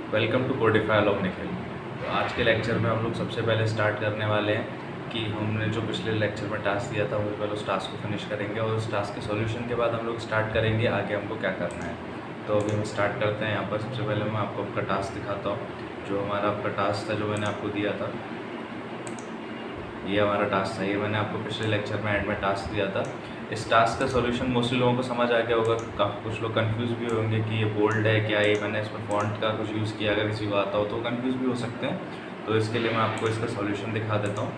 Welcome to Codify of Nikhil. तो आज के लेक्चर में हम लोग सबसे पहले स्टार्ट करने वाले हैं कि हमने जो पिछले लेक्चर में टास्क दिया था वही पहले उस टास्क को फिनिश करेंगे और उस टास्क के सॉल्यूशन के बाद हम लोग स्टार्ट करेंगे आगे हमको क्या करना है। तो अभी हम स्टार्ट करते हैं। यहाँ पर सबसे पहले मैं आपको आपका टास्क दिखाता हूँ। जो हमारा आपका टास्क था जो मैंने आपको दिया था, ये हमारा टास्क था। ये मैंने आपको पिछले लेक्चर में एंड में टास्क दिया था। इस टास्क का सॉल्यूशन मोस्टली लोगों को समझ आ गया होगा। काफ़ी कुछ लोग कंफ्यूज भी होंगे कि ये बोल्ड है क्या, ये मैंने इसमें फॉन्ट का कुछ यूज़ किया। अगर किसी को आता हो तो कंफ्यूज भी हो सकते हैं। तो इसके लिए मैं आपको इसका सॉल्यूशन दिखा देता हूँ।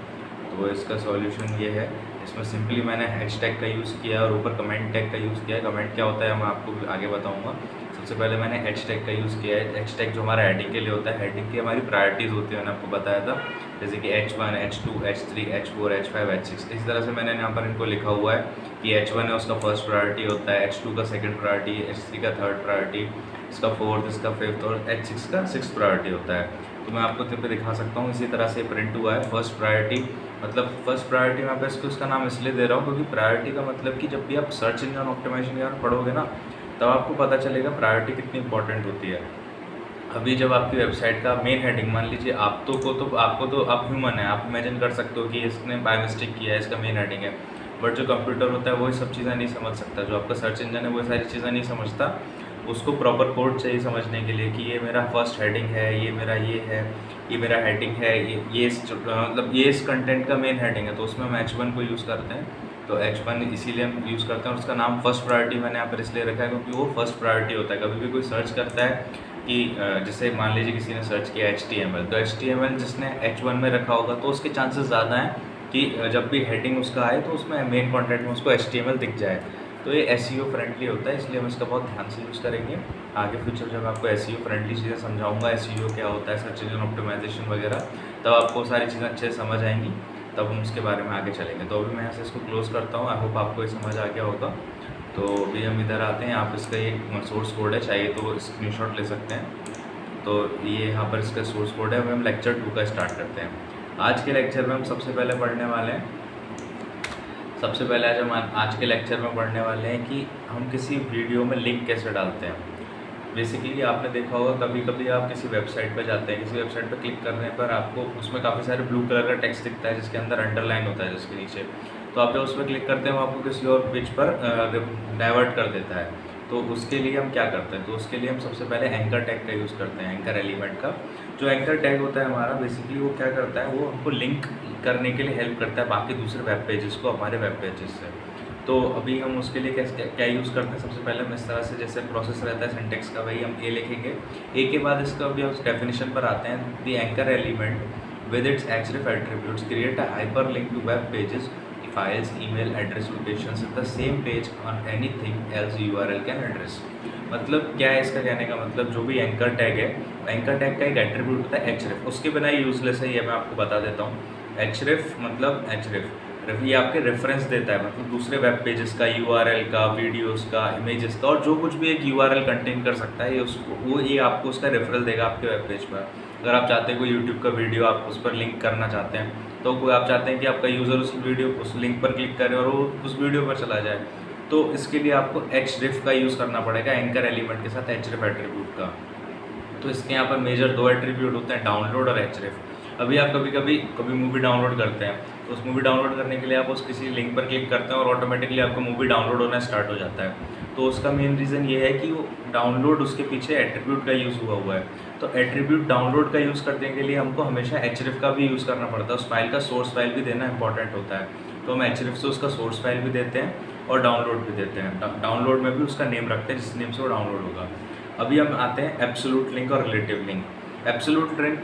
तो इसका सॉल्यूशन ये है। इसमें सिंपली मैंने हैशटैग का यूज़ किया और ऊपर कमेंट टैग का यूज़ किया है। कमेंट क्या होता है मैं आपको आगे बताऊँगा। सबसे पहले मैंने हैशटैग का यूज़ किया है। हैशटैग जो हमारा हेडिंग के लिए होता है, हेडिंग की हमारी प्रायोरिटीज़ होती है, मैंने आपको बताया था। जैसे कि H1, H2, H3, H4, H5, H6 इस तरह से मैंने यहाँ पर इनको लिखा हुआ है कि H1 है उसका फर्स्ट प्रायोरिटी होता है, H2 का सेकंड प्रायोरिटी, H3 का थर्ड प्रायोरिटी, इसका फोर्थ, इसका फिफ्थ और H6 का सिक्स प्रायोरिटी होता है। तो मैं आपको यहाँ पे दिखा सकता हूँ। इसी तरह से प्रिंट हुआ है। फर्स्ट प्रायोरिटी मतलब फर्स्ट प्रायोरिटी मैं पे इसको उसका नाम इसलिए दे रहा हूँ क्योंकि प्रायोरिटी का मतलब कि जब भी आप सर्च इंजन ऑप्टिमाइजेशन के बारे में पढ़ोगे ना, तब आपको पता चलेगा प्रायोरिटी कितनी इंपॉर्टेंट होती है। अभी जब आपकी वेबसाइट का मेन हेडिंग, मान लीजिए आप ह्यूमन है, आप इमेजिन कर सकते हो कि इसने बाय मिस्टेक किया है, इसका मेन हेडिंग है। बट जो कंप्यूटर होता है वही सब चीज़ें नहीं समझ सकता। जो आपका सर्च इंजन है वो सारी चीज़ें नहीं समझता। उसको प्रॉपर कोड चाहिए समझने के लिए कि ये मेरा फर्स्ट हेडिंग है, ये मेरा ये है, ये मेरा हेडिंग है, मतलब ये इस कंटेंट का मेन हेडिंग है। तो उसमें हम H1 को यूज़ करते हैं। तो H1 इसीलिए हम यूज़ करते हैं और उसका नाम फर्स्ट प्रायोरिटी मैंने यहाँ पर इसलिए रखा है क्योंकि वो फर्स्ट प्रायोरिटी होता है। कभी भी कोई सर्च करता है कि जैसे मान लीजिए किसी ने सर्च किया HTML, तो HTML जिसने H1 में रखा होगा तो उसके चांसेस ज़्यादा हैं कि जब भी हेडिंग उसका आए तो उसमें मेन कंटेंट में उसको HTML दिख जाए। तो ये SEO फ्रेंडली होता है, इसलिए हम इसका बहुत ध्यान से यूज़ करेंगे। आगे फ्यूचर जब आपको SEO फ्रेंडली चीज़ें समझाऊंगा, SEO क्या होता है, सर्च इंजन ऑप्टिमाइजेशन वगैरह, तब आपको सारी चीज़ें अच्छे से समझ आएंगी। तब हम उसके बारे में आगे चलेंगे। तो अभी मैं यहाँ से इसको क्लोज़ करता हूँ। आई होप आपको ये समझ आ गया होगा। तो अभी हम इधर आते हैं। आप इसका एक सोर्स कोड है, चाहिए तो स्क्रीनशॉट ले सकते हैं। तो ये यहाँ पर इसका सोर्स कोड है। अभी हम लेक्चर 2 का स्टार्ट करते हैं। आज के लेक्चर में हम सबसे पहले पढ़ने वाले हैं आज के लेक्चर में पढ़ने वाले हैं कि हम किसी वीडियो में लिंक कैसे डालते हैं। बेसिकली आपने देखा होगा कभी कभी आप किसी वेबसाइट पर जाते हैं, किसी वेबसाइट पर क्लिक करने पर आपको उसमें काफ़ी सारे ब्लू कलर का टेक्स्ट दिखता है जिसके अंदर अंडरलाइन होता है जिसके नीचे। तो आप जब उस पर क्लिक करते हैं वो आपको किसी और पेज पर डाइवर्ट कर देता है। तो उसके लिए हम क्या करते हैं, तो उसके लिए हम सबसे पहले एंकर टैग का यूज़ करते हैं, एंकर एलिमेंट का। जो एंकर टैग होता है हमारा, बेसिकली वो क्या करता है, वो हमको लिंक करने के लिए हेल्प करता है बाकी दूसरे वेब पेजेस को हमारे वेब पेजेस से। तो अभी हम उसके लिए क्या यूज़ करते हैं, सबसे पहले हम इस तरह से जैसे प्रोसेस रहता है सिंटेक्स का, वही हम ए लिखेंगे। ए के बाद इसका अभी हम डेफिनेशन पर आते हैं। The anchor element with its href attributes create a hyperlink to web pages, files, email, address, locations in the same page on anything else URL can address। मतलब क्या है इसका कहने का मतलब, जो भी एंकर टैग है, एंकर टैग का एक एट्रीब्यूट होता है href, उसके बिना ही यूजलेस है, ये मैं आपको बता देता हूँ। href ये आपके रेफरेंस देता है, मतलब दूसरे वेब पेजेस का, URL का, वीडियोस का, इमेजेस का, और जो कुछ भी एक URL कंटेन कर सकता है ये आपको उसका रेफरल देगा आपके वेब पेज पर। अगर आप चाहते हैं कोई यूट्यूब का वीडियो आप उस पर लिंक करना चाहते हैं, तो कोई आप चाहते हैं कि आपका यूज़र उस लिंक पर क्लिक करे और वो उस वीडियो पर चला जाए, तो इसके लिए आपको href का यूज़ करना पड़ेगा, एंकर एलिमेंट के साथ href एट्रीब्यूट का। तो इसके यहाँ पर मेजर दो एट्रीब्यूट होते हैं, डाउनलोड और href। अभी आप कभी मूवी डाउनलोड करते हैं, तो उस मूवी डाउनलोड करने के लिए आप उस किसी लिंक पर क्लिक करते हैं और ऑटोमेटिकली आपको मूवी डाउनलोड होना स्टार्ट हो जाता है। तो उसका मेन रीज़न ये है कि वो डाउनलोड, उसके पीछे एट्रीब्यूट का यूज़ हुआ है। तो एट्रीब्यूट डाउनलोड का यूज़ करने के लिए हमको हमेशा href का भी यूज़ करना पड़ता है। उस फाइल का सोर्स फाइल भी देना इंपॉर्टेंट होता है। तो हम href से उसका सोर्स फाइल भी देते हैं और डाउनलोड भी देते हैं। डाउनलोड में भी उसका नेम रखते हैं जिस नेम से वो डाउनलोड होगा। अभी हम आते हैं एब्सोल्यूट लिंक और रिलेटिव लिंक। एब्सोल्यूट लिंक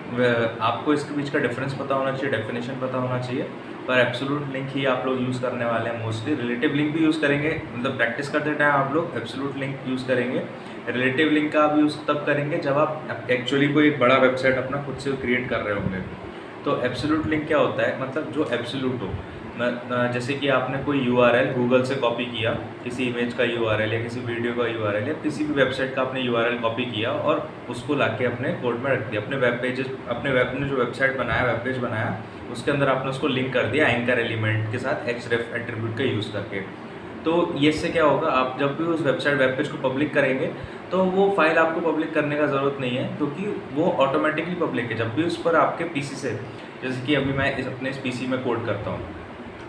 आपको इसके बीच का डिफरेंस पता होना चाहिए, डेफिनेशन पता होना चाहिए, पर एब्सोल्यूट लिंक ही आप लोग यूज़ करने वाले हैं मोस्टली। रिलेटिव लिंक भी यूज़ करेंगे, मतलब प्रैक्टिस करते टाइम आप लोग एब्सोल्यूट लिंक यूज़ करेंगे। रिलेटिव लिंक का आप यूज़ तब करेंगे जब आप एक्चुअली कोई एक बड़ा वेबसाइट अपना खुद से क्रिएट कर रहे होंगे। तो एब्सोल्यूट लिंक क्या होता है, मतलब जो एब्सोल्यूट हो, जैसे कि आपने कोई URL गूगल से कॉपी किया, किसी इमेज का URL या किसी वीडियो का URL या किसी भी वेबसाइट का आपने URL कॉपी किया और उसको लाके अपने कोड में रख दिया, अपने वेब पेजेस, अपने जो वेबसाइट बनाया, वेब पेज बनाया, उसके अंदर आपने उसको लिंक कर दिया एंकर एलिमेंट के साथ href एट्रीब्यूट का यूज़ करके। तो ये इससे क्या होगा, आप जब भी उस वेब पेज को पब्लिक करेंगे तो वो फाइल आपको पब्लिक करने का ज़रूरत नहीं है, क्योंकि वो ऑटोमेटिकली पब्लिक है। जब भी उस पर आपके पीसी से, जैसे कि अभी मैं अपने इस पीसी में कोड करता हूँ,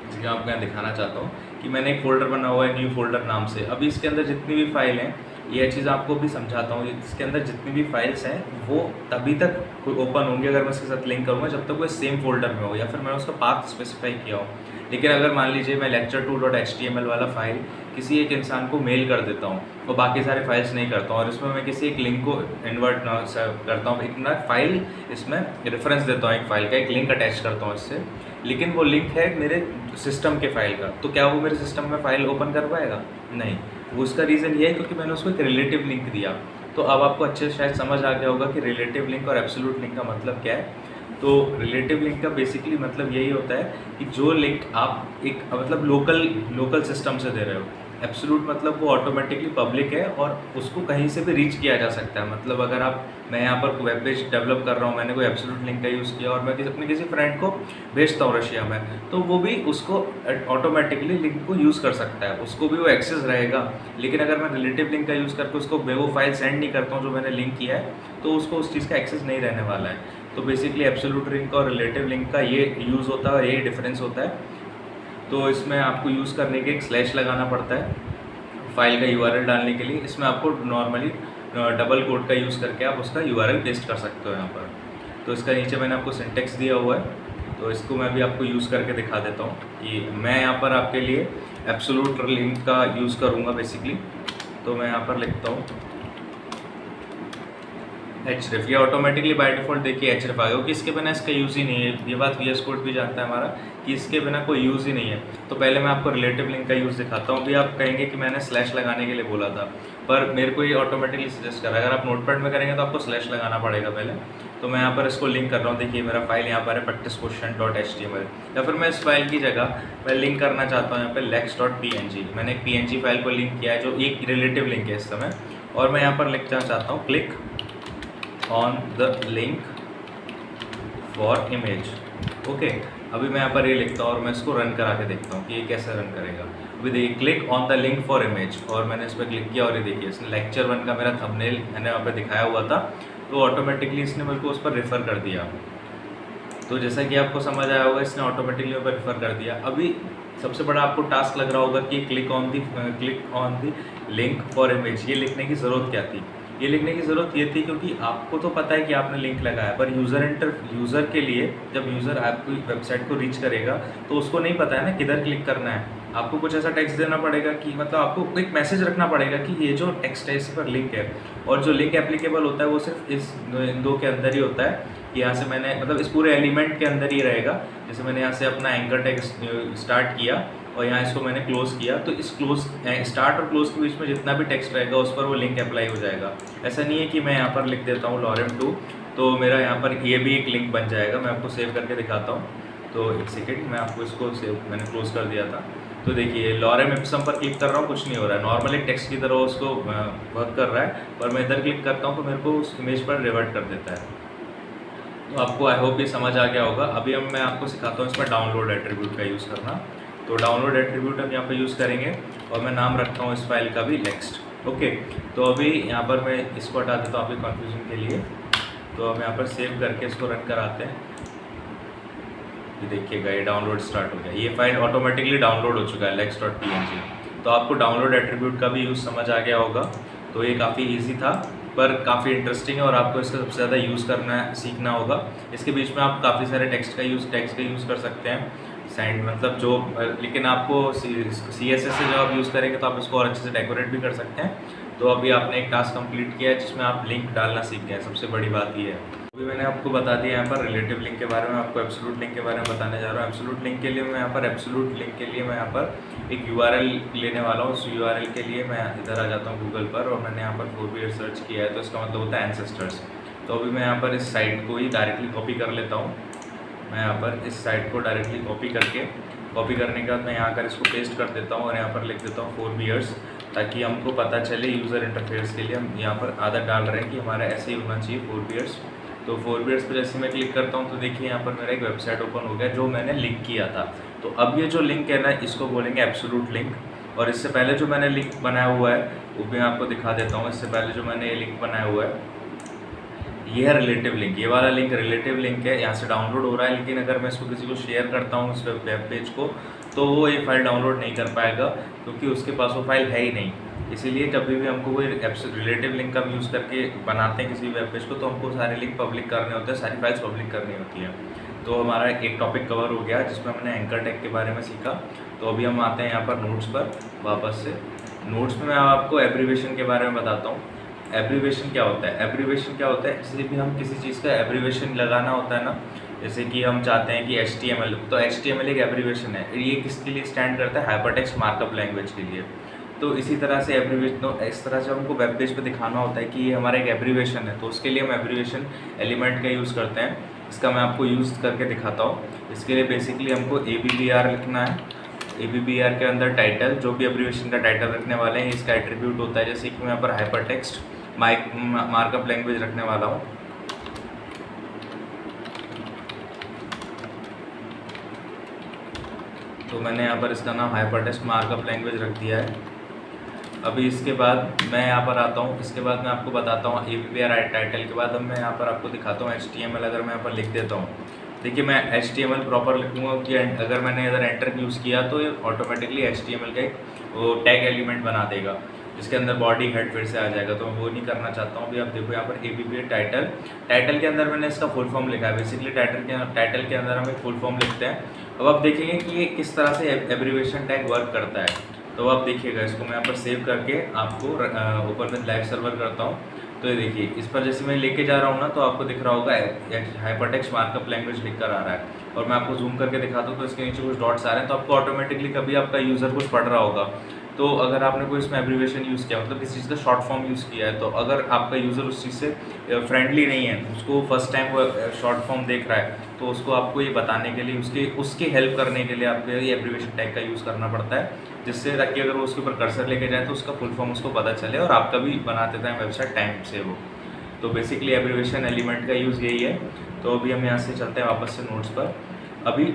जैसे कि आपको यहाँ दिखाना चाहता हूँ कि मैंने एक फ़ोल्डर बना हुआ है न्यू फोल्डर नाम से। अभी इसके अंदर जितनी भी फाइल हैं, ये चीज़ आपको भी समझाता हूँ, इसके अंदर जितनी भी फाइल्स हैं वो तभी तक कोई ओपन होंगे अगर मैं उसके साथ लिंक करूँगा, जब तक वो सेम फोल्डर में हो या फिर मैंने उसका पाथ स्पेसिफाई किया हो। लेकिन अगर मान लीजिए मैं lecture2.html वाला फाइल किसी एक इंसान को मेल कर देता हूँ और बाकी सारे फाइल्स नहीं करता हूँ, और इसमें मैं किसी एक लिंक को इन्वर्ट करता हूँ, एक ना फाइल इसमें रेफरेंस देता हूँ, एक फाइल का एक लिंक अटैच करता हूँ इससे, लेकिन वो लिंक है मेरे सिस्टम के फाइल का, तो क्या वो मेरे सिस्टम में फाइल ओपन कर पाएगा? नहीं। वो उसका रीज़न ये है क्योंकि मैंने उसको एक रिलेटिव लिंक दिया। तो अब आपको अच्छे से शायद समझ आ गया होगा कि रिलेटिव लिंक और एब्सोल्यूट लिंक का मतलब क्या है। तो रिलेटिव लिंक का बेसिकली मतलब यही होता है कि जो लिंक आप एक मतलब लोकल सिस्टम से दे रहे हो, एब्सोल्यूट मतलब वो ऑटोमेटिकली पब्लिक है और उसको कहीं से भी रीच किया जा सकता है। मतलब अगर मैं यहाँ पर वेब पेज डेवलप कर रहा हूँ, मैंने कोई एब्सोल्यूट लिंक का यूज़ किया और मैं अपने किसी फ्रेंड को भेजता हूँ रशिया में, तो वो भी उसको ऑटोमेटिकली लिंक को यूज़ कर सकता है, उसको भी वो एक्सेस रहेगा। लेकिन अगर मैं रिलेटिव लिंक का यूज़ करके उसको वो फाइल सेंड नहीं करता हूँ जो मैंने लिंक किया है, तो उसको उस चीज़ का एक्सेस नहीं रहने वाला है। तो बेसिकली एब्सोल्यूट लिंक और रिलेटिव लिंक का ये यूज़ होता है और ये डिफरेंस होता है। तो इसमें आपको यूज़ करने के एक स्लैश लगाना पड़ता है फाइल का यूआरएल डालने के लिए। इसमें आपको नॉर्मली डबल कोट का यूज़ करके आप उसका यूआरएल पेस्ट कर सकते हो यहाँ पर। तो इसका नीचे मैंने आपको सिंटेक्स दिया हुआ है, तो इसको मैं भी आपको यूज़ करके दिखा देता हूँ कि मैं यहाँ पर आपके लिए एब्सोल्यूट लिंक का यूज़ करूँगा बेसिकली। तो मैं यहाँ पर लिखता हूँ href, ये ऑटोमेटिकली बाय डिफ़ॉल्ट देखिए href आ गया, क्योंकि इसके बिना इसका यूज़ ही नहीं है। ये बात VS कोड भी जानता है हमारा कि इसके बिना कोई यूज़ ही नहीं है। तो पहले मैं आपको रिलेटिव लिंक का यूज़ दिखाता हूँ। अभी आप कहेंगे कि मैंने स्लैश लगाने के लिए बोला था, पर मेरे को ये ऑटोमेटिकली सजेस्ट कर रहा है। अगर आप नोटपैड में करेंगे तो आपको स्लैश लगाना पड़ेगा पहले। तो मैं यहाँ पर इसको लिंक कर रहा हूँ, देखिए मेरा फाइल यहाँ पर है practicequotient.html, या फिर मैं इस फाइल की जगह मैं लिंक करना चाहता हूँ यहाँ पर lex.png। मैंने एक PNG फाइल को लिंक किया है जो एक रिलेटिव लिंक है इस समय, और मैं यहाँ पर लिखना चाहता हूँ click on the link for image. Okay, अभी मैं यहाँ पर ये लिखता हूँ और मैं इसको रन करा के देखता हूँ कि ये कैसे रन करेगा। अभी देखिए click on the link for image, और मैंने इस पर क्लिक किया और ये देखिए इसने लेक्चर 1 का मेरा थंबनेल मैंने वहाँ पे दिखाया हुआ था, तो ऑटोमेटिकली इसने मेरे को उस पर रेफ़र कर दिया। तो जैसा कि आपको समझ आया होगा, इसने ऑटोमेटिकली ऊपर रेफ़र कर दिया। अभी सबसे बड़ा आपको टास्क लग रहा होगा कि click on the link for image, ये लिखने की ज़रूरत क्या थी? ये लिखने की ज़रूरत ये थी क्योंकि आपको तो पता है कि आपने लिंक लगाया, पर यूज़र के लिए जब यूज़र आपकी वेबसाइट को रीच करेगा तो उसको नहीं पता है ना किधर क्लिक करना है। आपको कुछ ऐसा टेक्स्ट देना पड़ेगा कि मतलब आपको एक मैसेज रखना पड़ेगा कि ये जो टेक्स्ट है इस पर लिंक है, और जो लिंक एप्लीकेबल होता है वो सिर्फ इन दो के अंदर ही होता है। यहाँ से मैंने मतलब इस पूरे एलिमेंट के अंदर ही रहेगा। जैसे मैंने यहाँ से अपना एंकर टेक्स्ट स्टार्ट किया और यहाँ इसको मैंने क्लोज़ किया, तो इस स्टार्ट और क्लोज के बीच में जितना भी टेक्स्ट रहेगा उस पर वो लिंक अप्लाई हो जाएगा। ऐसा नहीं है कि मैं यहाँ पर लिख देता हूँ lorem2 तो मेरा यहाँ पर ये भी एक लिंक बन जाएगा। मैं आपको सेव करके दिखाता हूँ, तो एक सेकेंड मैं आपको इसको सेव, मैंने क्लोज़ कर दिया था। तो देखिए lorem ipsum पर क्लिक कर रहा हूँ, कुछ नहीं हो रहा है, नॉर्मल एक टेक्स्ट की तरह उसको वर्क कर रहा है, पर मैं इधर क्लिक करता हूँ तो मेरे को उस इमेज पर रिवर्ट कर देता है। तो आपको आई होप ये समझ आ गया होगा। अभी अब मैं आपको सिखाता हूँ इसमें डाउनलोड एट्रीब्यूट का यूज़ करना। तो डाउनलोड एट्रीब्यूट हम यहाँ पे यूज़ करेंगे और मैं नाम रखता हूँ इस फाइल का भी नेक्स्ट। ओके, तो अभी यहाँ पर मैं इसको हटा देता हूँ आपके कन्फ्यूजन के लिए। तो हम यहाँ पर सेव करके इसको रन कराते हैं। ये देखिएगा ये डाउनलोड स्टार्ट हो गया, ये फाइल ऑटोमेटिकली डाउनलोड हो चुका है lex.png। तो आपको डाउनलोड एट्रीब्यूट का भी यूज़ समझ आ गया होगा। तो ये काफ़ी ईजी था पर काफ़ी इंटरेस्टिंग है और आपको इसका सबसे ज़्यादा यूज़ करना सीखना होगा। इसके बीच में आप काफ़ी सारे टेक्स्ट का यूज़ कर सकते हैं, साइड मतलब जो, लेकिन आपको CSS से जब आप यूज़ करेंगे तो आप इसको और अच्छे से डेकोरेट भी कर सकते हैं। तो अभी आपने एक टास्क कंप्लीट किया है जिसमें आप लिंक डालना सीख गए, सबसे बड़ी बात ये है। अभी मैंने आपको बता दिया यहाँ पर रिलेटिव लिंक के बारे में, आपको एब्सोल्यूट लिंक के बारे में बताने जा रहा हूँ। एब्सोल्यूट लिंक के लिए मैं यहाँ पर एक URL लेने वाला हूँ। उस URL के लिए मैं इधर आ जाता हूँ गूगल पर और मैंने यहाँ पर 4 सर्च किया है, तो इसका मतलब होता है एंसेस्टर्स। तो अभी मैं यहाँ पर इस साइट को ही डायरेक्टली कॉपी कर लेता हूँ। मैं यहाँ पर इस साइट को डायरेक्टली कॉपी करने के बाद मैं यहाँ कर इसको पेस्ट कर देता हूँ और यहाँ पर लिख देता हूँ 4 years, ताकि हमको पता चले यूज़र इंटरफेस के लिए हम यहाँ पर आदत डाल रहे हैं कि हमारा ऐसे ही होना चाहिए 4 years। तो 4 years पर जैसे मैं क्लिक करता हूँ तो देखिए यहाँ पर मेरा एक वेबसाइट ओपन हो गया जो मैंने लिंक किया था। तो अब ये जो लिंक है ना, इसको बोलेंगे एब्सोल्यूट लिंक। और इससे पहले जो मैंने लिंक बनाया हुआ है वो भी मैं आपको दिखा देता हूँ। इससे पहले जो मैंने ये लिंक बनाया हुआ है ये है रिलेटिव लिंक, ये वाला लिंक रिलेटिव लिंक है, यहाँ से डाउनलोड हो रहा है। लेकिन अगर मैं इसको किसी को शेयर करता हूँ इस वेब पेज को तो वो ये फाइल डाउनलोड नहीं कर पाएगा, क्योंकि उसके पास वो फाइल है ही नहीं। इसीलिए कभी भी हमको कोई रिलेटिव लिंक का यूज़ करके बनाते हैं किसी वेब पेज को तो हमको सारे लिंक पब्लिक करने होते हैं, सारी फाइल्स पब्लिक करनी होती है। तो हमारा एक टॉपिक कवर हो गया जिसमें हमने एंकर टैग के बारे में सीखा। तो अभी हम आते हैं यहाँ पर नोट्स पर वापस से। नोट्स में मैं आपको एब्रीवेशन के बारे में बताता हूँ। एब्रीवेशन क्या होता है? एब्रीवेशन क्या होता है, जैसे भी हम किसी चीज़ का एब्रीवेशन लगाना होता है ना, जैसे कि हम चाहते हैं कि HTML, तो HTML एक एब्रीवेशन है। ये किसके लिए स्टैंड करता है? हाइपरटेक्स्ट मार्कअप लैंग्वेज के लिए। तो इसी तरह से एब्रीवेशन, तो इस तरह से हमको वेब पेज पे दिखाना होता है कि ये हमारा एक एब्रीवेशन है, तो उसके लिए हम एब्रीवेशन एलिमेंट का यूज़ करते हैं। इसका मैं आपको यूज़ करके दिखाता हूँ। इसके लिए बेसिकली हमको ABBR लिखना है। ABBR के अंदर टाइटल, जो भी एब्रीवेशन का टाइटल रखने वाले हैं इसका एट्रीब्यूट होता है। जैसे कि मैं यहाँ पर हाइपरटेक्स्ट मार्कअप लैंग्वेज रखने वाला हूँ। तो मैंने यहाँ पर इसका नाम हाइपरटेक्स्ट मार्कअप लैंग्वेज रख दिया है। अभी इसके बाद मैं यहाँ पर आता हूँ, इसके बाद मैं आपको बताता हूँ ABBR टाइटल के बाद अब मैं यहाँ पर आपको दिखाता हूँ HTML। अगर मैं यहाँ पर लिख देता हूँ, देखिए मैं HTML प्रॉपर लिखूँगा कि अगर मैंने इधर एंटर यूज़ किया तो ये ऑटोमेटिकली HTML का एक वो टैग एलिमेंट बना देगा जिसके अंदर बॉडी हेड फिर से आ जाएगा। तो मैं वो नहीं करना चाहता हूँ। अभी आप देखो यहाँ पर ABBR टाइटल के अंदर मैंने इसका फुल फॉर्म लिखा है। बेसिकली टाइटल के अंदर हम एक फुल फॉर्म लिखते हैं। अब आप देखेंगे कि ये किस तरह से एब्रीवेशन टैग वर्क करता है। तो आप देखिएगा, इसको मैं यहाँ पर सेव करके आपको ऊपर में लाइव सर्वर करता हूँ। तो ये देखिए इस पर जैसे मैं लेके जा रहा हूँ ना, तो आपको दिख रहा होगा हाइपरटेक्स्ट मार्कअप लैंग्वेज लिख कर आ रहा है। और मैं आपको जूम करके दिखाता हूँ तो इसके नीचे कुछ डॉट्स आ रहे हैं। तो आपको ऑटोमेटिकली कभी आपका यूज़र कुछ पढ़ रहा होगा, तो अगर आपने कोई इसमें एब्रीवेशन यूज़ किया, मतलब किसी चीज़ का शॉर्ट फॉर्म यूज़ किया है, तो अगर आपका यूज़र उस चीज़ से फ्रेंडली नहीं है, उसको फर्स्ट टाइम वो शॉर्ट फॉर्म देख रहा है, तो उसको आपको ये बताने के लिए उसकी हेल्प करने के लिए आपको ये एब्रीवेशन टैग का यूज़ करना पड़ता है, जिससे ताकि अगर वो उसके ऊपर कर्सर लेके जाए तो उसका फुल फॉर्म उसको पता चले और आपका भी बनाते टाइम वेबसाइट टाइम से हो। तो बेसिकली एब्रीवेशन एलिमेंट का यूज़ यही है। तो अभी हम यहाँ से चलते हैं वापस से नोट्स पर। अभी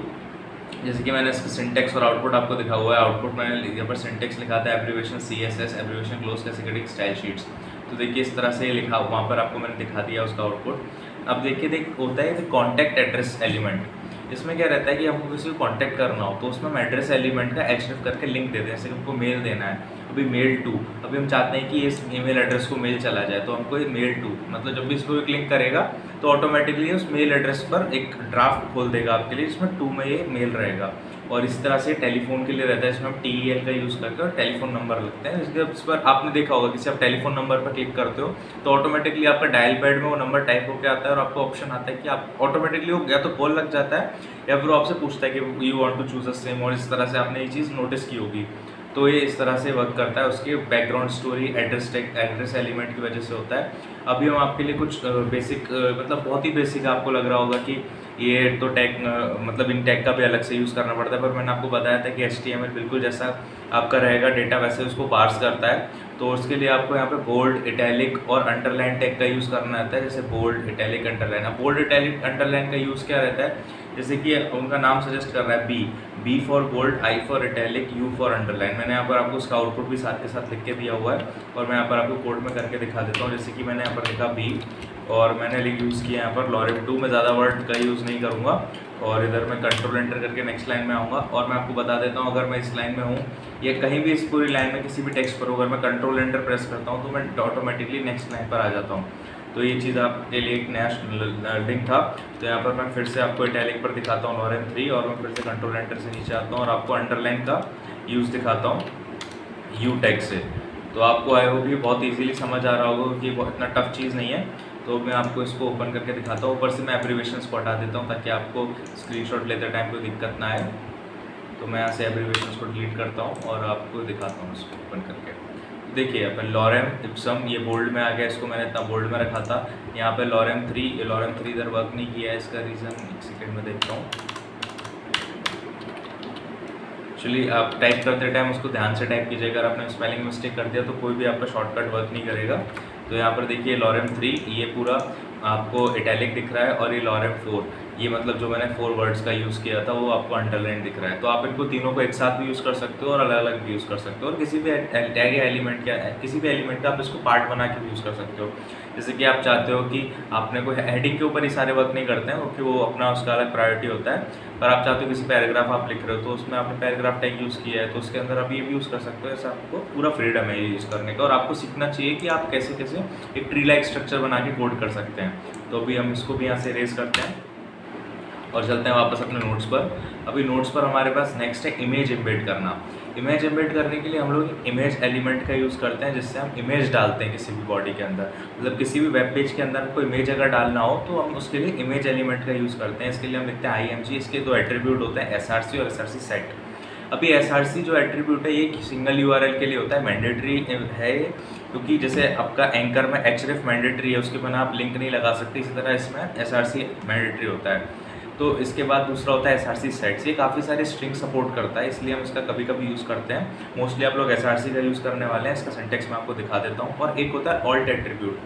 जैसे कि मैंने इसका सिंटेक्स और आउटपुट आपको दिखा हुआ है। आउटपुट मैंने यहाँ पर सिंटेक्स लिखा था abbreviation CSS, abbreviation close category style sheets. तो देखिए इस तरह से लिखा, वहाँ पर आपको मैंने दिखा दिया उसका आउटपुट। अब देखिए होता है कॉन्टैक्ट एड्रेस एलिमेंट। इसमें क्या रहता है कि हमको किसी को कॉन्टैक्ट करना हो तो उसमें हम एड्रेस एलिमेंट का href करके लिंक देते हैं। जैसे हमको मेल देना है, अभी मेल टू, अभी हम चाहते हैं कि इस ईमेल एड्रेस को मेल चला जाए, तो हमको ये मेल टू, मतलब जब भी इस पर क्लिक करेगा तो ऑटोमेटिकली उस मेल एड्रेस पर एक ड्राफ्ट खोल देगा आपके लिए, जिसमें टू में ये मेल रहेगा। और इस तरह से टेलीफोन के लिए रहता है, इसमें हम TEL का यूज़ करके और टेलीफोन नंबर लिखते हैं। इस पर आपने देखा होगा कि आप टेलीफोन नंबर पर क्लिक करते हो तो ऑटोमेटिकली आपका डायल पैड में वो नंबर टाइप होकर आता है और आपको ऑप्शन आता है कि आप ऑटोमेटिकली वो या तो कॉल लग जाता है या फिर आपसे पूछता है कि you want to choose a SIM. और इस तरह से आपने ये चीज़ नोटिस की होगी। तो ये इस तरह से वर्क करता है। उसके बैकग्राउंड स्टोरी एड्रेस एलिमेंट की वजह से होता है। अभी हम आपके लिए कुछ बेसिक, मतलब बहुत ही बेसिक आपको लग रहा होगा कि ये तो टैग, मतलब इन टैग का भी अलग से यूज़ करना पड़ता है, पर मैंने आपको बताया था कि HTML बिल्कुल जैसा आपका रहेगा डेटा वैसे उसको पार्स करता है। तो उसके लिए आपको यहाँ पे बोल्ड, इटैलिक और अंडरलाइन टैग का यूज़ करना रहता है। जैसे बोल्ड, इटैलिक, अंडरलाइन। अब बोल्ड, इटैलिक, अंडरलाइन का यूज़ क्या रहता है, जैसे कि उनका नाम सजेस्ट कर रहा है B for bold, I for italic, U for underline. मैंने यहाँ पर आपको उसका आउटपुट भी साथ के साथ लिख के दिया हुआ है और मैं यहाँ पर आपको कोड में करके दिखा देता हूँ। जैसे कि मैंने यहाँ पर लिखा B और मैंने यूज़ किया यहाँ पर लॉरेम 2 में, ज़्यादा वर्ड का यूज़ नहीं करूँगा। और इधर मैं कंट्रोल एंटर करके नेक्स्ट लाइन में आऊँगा। और मैं आपको बता देता हूँ, अगर मैं इस लाइन में हूँ या कहीं भी इस पूरी लाइन में किसी भी टेक्स्ट पर अगर मैं कंट्रोल एंटर प्रेस करता हूँ तो मैं ऑटोमेटिकली नेक्स्ट लाइन पर आ जाता हूँ। तो ये चीज़ आपके लिए एक नया लिंक था। तो यहाँ पर मैं फिर से आपको इटैलिक पर दिखाता हूँ लॉरेम 3 और मैं फिर से कंट्रोल एंटर से नीचे आता हूँ और आपको अंडरलाइन का यूज़ दिखाता हूँ U टैग से। तो आपको आई होप ये बहुत इजीली समझ आ रहा होगा कि बहुत इतना टफ चीज़ नहीं है। तो मैं आपको इसको ओपन करके दिखाता हूँ। ऊपर से मैं एब्रीवेशंस को हटा देता हूँ ताकि आपको स्क्रीनशॉट लेते टाइम कोई दिक्कत ना आए। तो मैं यहाँ से एब्रीवेशंस को डिलीट करता हूँ और आपको दिखाता हूँ इसको ओपन करके। देखिए अपन लॉरेम इप्सम, ये बोल्ड में आ गया, इसको मैंने इतना बोल्ड में रखा था। यहाँ पे लॉरेम 3, ये लॉरेम 3 इधर वर्क नहीं किया है। इसका रीज़न एक सेकेंड में देखता हूँ। एक्चुअली आप टाइप करते टाइम उसको ध्यान से टाइप कीजिएगा। अगर आपने स्पेलिंग मिस्टेक कर दिया तो कोई भी आपका शॉर्टकट वर्क नहीं करेगा। तो यहाँ पर देखिए लॉरेम 3 ये पूरा आपको इटैलिक दिख रहा है और ये लॉरेम 4 ये मतलब जो मैंने 4 वर्ड्स का यूज़ किया था वो आपको अंडरलाइन दिख रहा है। तो आप इनको तीनों को एक साथ भी यूज़ कर सकते हो और अलग अलग भी यूज़ कर सकते हो, और किसी भी टैग या एलिमेंट का किसी भी एलिमेंट का आप इसको पार्ट बना के भी यूज़ कर सकते हो। जैसे कि आप चाहते हो कि आपने कोई हेडिंग के ऊपर ही सारे वर्क नहीं करते हैं क्योंकि वो अपना उसका अलग प्रायोरिटी होता है, पर आप चाहते हो किसी पैराग्राफ आप लिख रहे हो तो उसमें आपने पैराग्राफ टैग यूज़ किया है तो उसके अंदर आप ये भी यूज़ कर सकते हो। ऐसा आपको पूरा फ्रीडम है ये यूज़ करने का, और आपको सीखना चाहिए कि आप कैसे कैसे एक ट्री लाइक स्ट्रक्चर बना के कोड कर सकते हैं। तो अभी हम इसको भी यहाँ से इरेज करते हैं और चलते हैं वापस अपने नोट्स पर। अभी नोट्स पर हमारे पास नेक्स्ट है इमेज एम्बेड करना। इमेज एम्बेड करने के लिए हम लोग इमेज एलिमेंट का यूज़ करते हैं, जिससे हम इमेज डालते हैं किसी भी बॉडी के अंदर। मतलब किसी भी वेब पेज के अंदर कोई इमेज अगर डालना हो तो हम उसके लिए इमेज एलिमेंट का यूज़ करते हैं। इसके लिए हम लिखते हैं IMG। इसके दो एट्रीब्यूट होते हैं, SRC और SRC सेट। अभी SRC जो एट्रीब्यूट है ये सिंगल URL के लिए होता है, मैंडेटरी है, क्योंकि जैसे आपका एंकर में href मैंडेटरी है, उसके बिना आप लिंक नहीं लगा सकते, इसी तरह इसमें SRC मैंडेटरी होता है। तो इसके बाद दूसरा होता है SRC सेट्स। ये काफ़ी सारे स्ट्रिंग सपोर्ट करता है, इसलिए हम इसका कभी कभी यूज़ करते हैं। मोस्टली आप लोग SRC का यूज़ करने वाले हैं। इसका सिंटैक्स मैं आपको दिखा देता हूँ। और एक होता है ऑल्ट एट्रीब्यूट।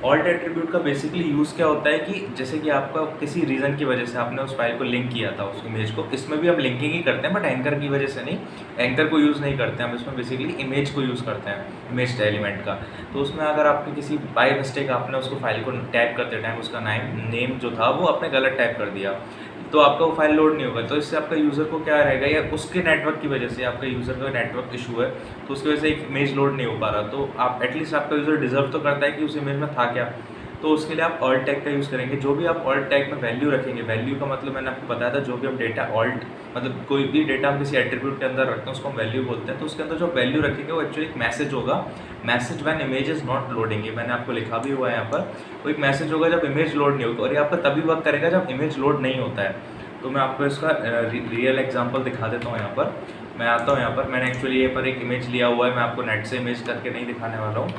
ऑल्ट एट्रीब्यूट का बेसिकली यूज़ क्या होता है कि जैसे कि आपका किसी रीज़न की वजह से आपने उस फाइल को लिंक किया था, उस इमेज को, इसमें भी हम लिंकिंग ही करते हैं बट एंकर की वजह से नहीं, एंकर को यूज़ नहीं करते हैं हम इसमें, बेसिकली इमेज को यूज़ करते हैं, इमेज एलिमेंट का। तो उसमें अगर आपके किसी बाय मिस्टेक आपने उसको फाइल को टाइप करते टाइम उसका नेम जो था वो आपने गलत टाइप कर दिया तो आपका वो फाइल लोड नहीं होगा। तो इससे आपका यूज़र को क्या रहेगा, या उसके नेटवर्क की वजह से आपका यूज़र का नेटवर्क इशू है तो उसकी वजह से एक इमेज लोड नहीं हो पा रहा, तो आप एटलीस्ट आपका यूज़र डिजर्व तो करता है कि उस इमेज में था क्या। तो उसके लिए आप ऑल्ट टैग का यूज़ करेंगे। जो भी आप ऑल्ट टैग में वैल्यू रखेंगे, वैल्यू का मतलब मैंने आपको बताया था, जो भी हम डेटा ऑल्ट मतलब कोई भी डेटा हम किसी एट्रीब्यूट के अंदर रखते हैं उसको हम वैल्यू बोलते हैं। तो उसके अंदर जो वैल्यू रखेंगे वो एक्चुअली एक मैसेज होगा, message when image is not loading. ये मैंने आपको लिखा भी हुआ है यहाँ पर। वो एक मैसेज होगा जब इमेज लोड नहीं होगा, और ये आपका तभी वर्क करेगा जब इमेज लोड नहीं होता है। तो मैं आपको इसका रियल एग्जांपल दिखा देता हूँ। यहाँ पर मैं आता हूँ, यहाँ पर मैंने एक्चुअली ये पर एक इमेज लिया हुआ है, मैं आपको नेट से इमेज करके नहीं दिखाने वाला हूँ,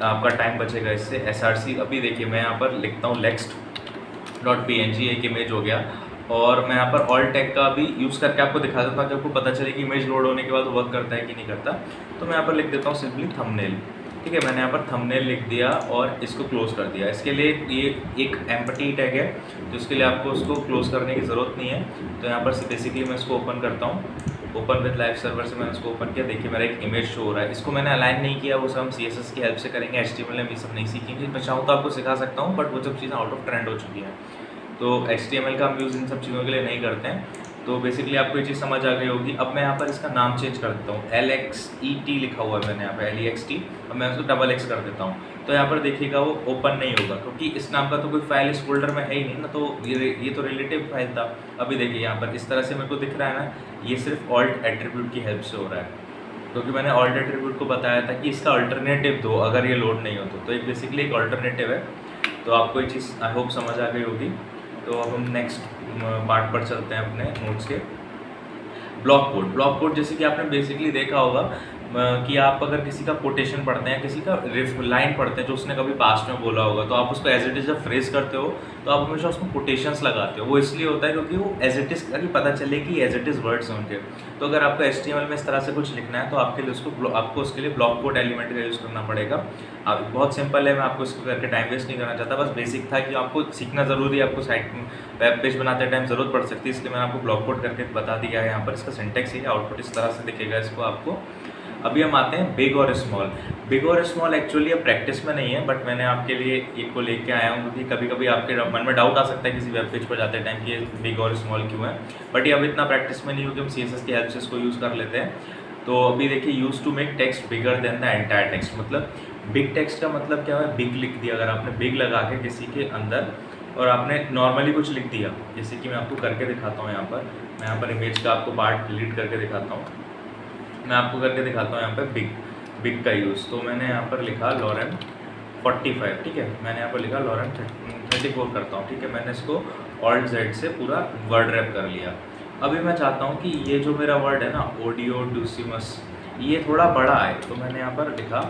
आपका टाइम बचेगा इससे। SRC अभी देखिए मैं यहाँ पर लिखता हूँ lext.png, एक इमेज हो गया, और मैं यहाँ पर ऑल्ट टैग का भी यूज़ करके आपको दिखा देता हूँ कि आपको पता चले कि इमेज लोड होने के बाद वर्क करता है कि नहीं करता। तो मैं यहाँ पर लिख देता हूँ सिंपली थंबनेल। ठीक है, मैंने यहाँ पर थंबनेल लिख दिया और इसको क्लोज कर दिया। इसके लिए ये एक एम्प्टी टैग है तो इसके लिए आपको उसको क्लोज करने की ज़रूरत नहीं है। तो यहाँ पर बेसिकली मैं इसको ओपन करता हूँ, ओपन विद लाइव सर्वर से मैंने इसको ओपन किया। देखिए मेरा एक इमेज शो हो रहा है, इसको मैंने अलाइन नहीं किया, वो सब हम CSS की हेल्प से करेंगे, HTML में ये सब नहीं सीखेंगे। मैं चाहूँ तो आपको सिखा सकता हूँ बट वो सब चीज़ें आउट ऑफ ट्रेंड हो चुकी हैं, तो HTML का हम यूज़ इन सब चीज़ों के लिए नहीं करते हैं। तो बेसिकली आपको ये चीज़ समझ आ गई होगी। अब मैं यहाँ पर इसका नाम चेंज कर देता हूँ, LXET लिखा हुआ है मैंने यहाँ पे, LEXT। अब मैं उसको XX कर देता हूँ। तो यहाँ पर देखिएगा वो ओपन नहीं होगा क्योंकि इस नाम का तो कोई फाइल इस फोल्डर में है ही नहीं ना, तो ये तो रिलेटिव फाइल था। अभी देखिए यहाँ पर इस तरह से मेरे को दिख रहा है ना, ये सिर्फ ऑल्ट एट्रीब्यूट की हेल्प से हो रहा है, क्योंकि मैंने ऑल्ट एट्रीब्यूट को बताया था कि इसका अल्टरनेटिव दो अगर ये लोड नहीं होता। तो एक बेसिकली एक अल्टरनेटिव है। तो आपको ये चीज़ आई होप समझ आ गई होगी। तो अब हम नेक्स्ट पार्ट पर चलते हैं अपने नोट्स के। Block code. ब्लॉक कोड जैसे कि आपने बेसिकली देखा होगा कि आप अगर किसी का कोटेशन पढ़ते हैं, किसी का लाइन पढ़ते हैं जो उसने कभी पास्ट में बोला होगा, तो आप उसको एज इट इज़ जब फ्रेज करते हो तो आप हमेशा उसमें कोटेशंस लगाते हो। वो इसलिए होता है क्योंकि वो एज इट इज़ ताकि पता चले कि एज इट इज़ वर्ड्स हैं उनके। तो अगर आपको HTML में इस तरह से कुछ लिखना है तो आपके लिए आपको उसके लिए ब्लॉक कोड एलिमेंट का यूज़ करना पड़ेगा। आप बहुत सिंपल है, मैं आपको इसको करके टाइम वेस्ट नहीं करना चाहता, बस बेसिक था कि आपको सीखना ज़रूरी है, आपको साइट वेब पेज बनाते टाइम ज़रूरत पड़ सकती है, इसलिए मैंने आपको ब्लॉक कोड करके बता दिया है। यहाँ पर इसका सिंटैक्स ही आउटपुट इस तरह से दिखेगा इसको आपको। अभी हम आते हैं बिग और स्मॉल। बिग और स्मॉल एक्चुअली अब प्रैक्टिस में नहीं है बट मैंने आपके लिए एक को लेके आया हूँ क्योंकि कभी कभी आपके मन में डाउट आ सकता है किसी वेब पेज पर जाते टाइम कि ये बिग और स्मॉल क्यों है, बट ये अब इतना प्रैक्टिस में नहीं हो कि हम CSS की हेल्प से इसको यूज़ कर लेते हैं। तो अभी देखिए use to make text bigger than the entire text. मतलब बिग टेक्स्ट का मतलब क्या है, बिग लिख दिया। अगर आपने बिग लगा के किसी के अंदर और आपने नॉर्मली कुछ लिख दिया, जैसे कि मैं आपको करके दिखाता हूँ। यहाँ पर मैं यहाँ पर इमेज का आपको पार्ट डिलीट करके दिखाता हूँ। मैं आपको करके दिखाता हूँ यहाँ पर बिग का यूज़। तो मैंने यहाँ पर लिखा लॉरेन 45, ठीक है। मैंने यहाँ पर लिखा लॉरेन 34 करता हूँ, ठीक है। मैंने इसको Alt Z से पूरा वर्ड रैप कर लिया। अभी मैं चाहता हूँ कि ये जो मेरा वर्ड है ना, ओडियोडुसिमस, ये थोड़ा बड़ा है, तो मैंने यहाँ पर लिखा